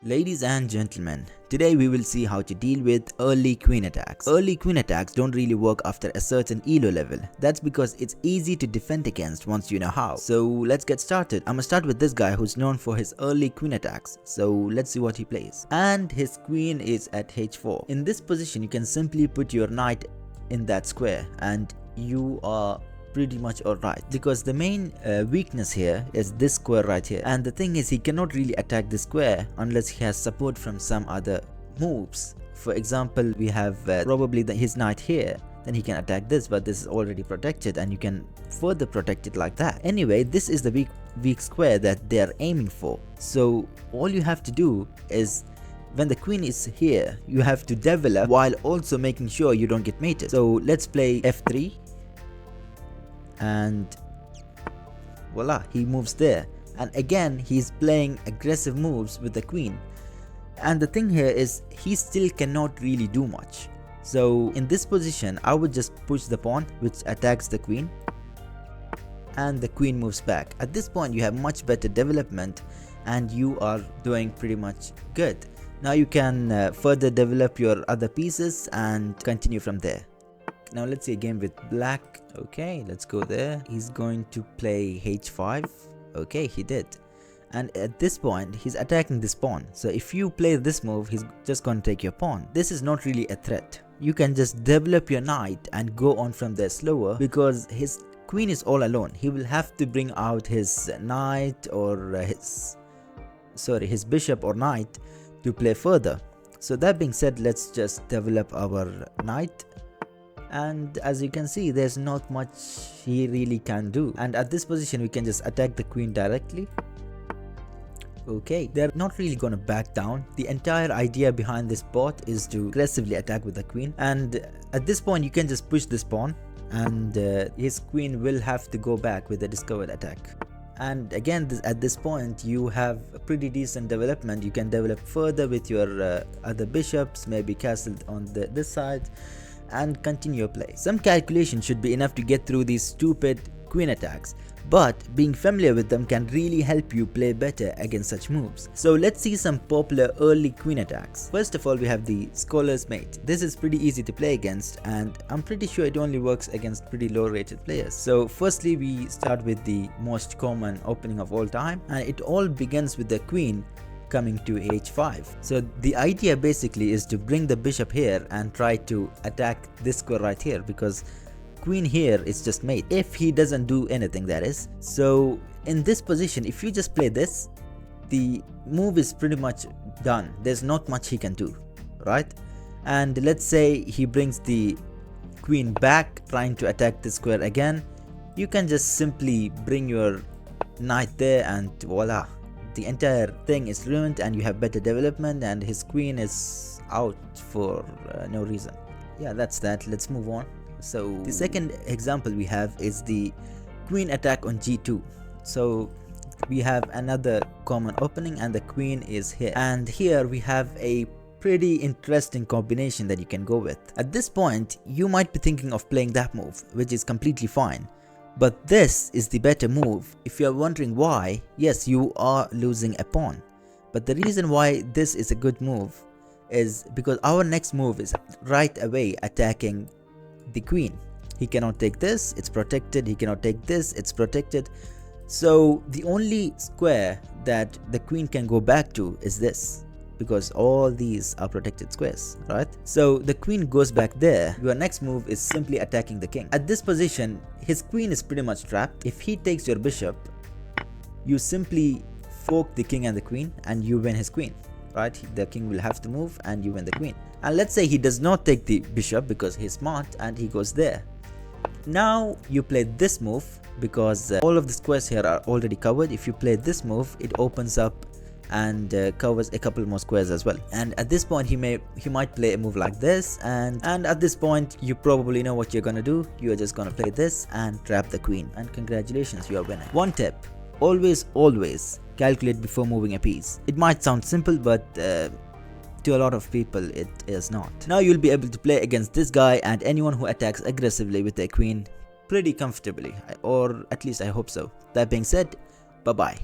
Ladies and gentlemen, today we will see how to deal with early queen attacks. Early queen attacks don't really work after a certain elo level. That's because it's easy to defend against once you know how. So let's get started. I'm gonna start with this guy who's known for his early queen attacks. So let's see what he plays. And his queen is at h4. In this position, you can simply put your knight in that square and you are pretty much alright, because the main weakness here is this square right here, and the thing is he cannot really attack this square unless he has support from some other moves. For example, we have probably his knight here, then he can attack this, but this is already protected and you can further protect it like that. Anyway, this is the weak square that they are aiming for. So all you have to do is, when the queen is here, you have to develop while also making sure you don't get mated. So let's play f3, and voila, he moves there, and again he's playing aggressive moves with the queen. And the thing here is he still cannot really do much. So in this position I would just push the pawn, which attacks the queen, and the queen moves back. At this point you have much better development and you are doing pretty much good. Now you can further develop your other pieces and continue from there. Now let's see a game with black. Okay, let's go there. He's going to play h5. Okay, he did. And at this point, he's attacking this pawn. So if you play this move, he's just going to take your pawn. This is not really a threat. You can just develop your knight and go on from there slower, because his queen is all alone. He will have to bring out his knight or his bishop or knight to play further. So that being said, let's just develop our knight. And as you can see, there's not much he really can do. And at this position we can just attack the queen directly. Okay, they're not really gonna back down. The entire idea behind this bot is to aggressively attack with the queen, and at this point you can just push this pawn, and his queen will have to go back with a discovered attack. And again, at this point you have a pretty decent development. You can develop further with your other bishops, maybe castle on this side, and continue your play. Some calculation should be enough to get through these stupid queen attacks, but being familiar with them can really help you play better against such moves. So let's see some popular early queen attacks. First of all, we have the Scholar's Mate. This is pretty easy to play against, and I'm pretty sure it only works against pretty low rated players. So firstly, we start with the most common opening of all time, and it all begins with the queen coming to h5. So the idea basically is to bring the bishop here and try to attack this square right here, because queen here is just mate if he doesn't do anything, that is. So in this position, if you just play this, the move is pretty much done. There's not much he can do, right? And let's say he brings the queen back trying to attack this square again. You can just simply bring your knight there and voila, the entire thing is ruined and you have better development, and his queen is out for no reason. Yeah, that's that. Let's move on. So the second example we have is the queen attack on g2. So we have another common opening and the queen is here, and here we have a pretty interesting combination that you can go with. At this point you might be thinking of playing that move, which is completely fine. But this is the better move. If you are wondering why, yes, you are losing a pawn. But the reason why this is a good move is because our next move is right away attacking the queen. He cannot take this, it's protected. He cannot take this, it's protected. So the only square that the queen can go back to is this, because all these are protected squares, right? So the queen goes back there. Your next move is simply attacking the king. At this position, his queen is pretty much trapped. If he takes your bishop, you simply fork the king and the queen and you win his queen, right? The king will have to move and you win the queen. And let's say he does not take the bishop because he's smart and he goes there. Now you play this move because all of the squares here are already covered. If you play this move, it opens up and covers a couple more squares as well. And at this point he might play a move like this, and at this point you probably know what you're gonna do. You're just gonna play this and trap the queen, and congratulations, you are winning. One tip: always calculate before moving a piece. It might sound simple, but to a lot of people it is not. Now you'll be able to play against this guy and anyone who attacks aggressively with their queen pretty comfortably, or at least I hope so. That being said, bye bye.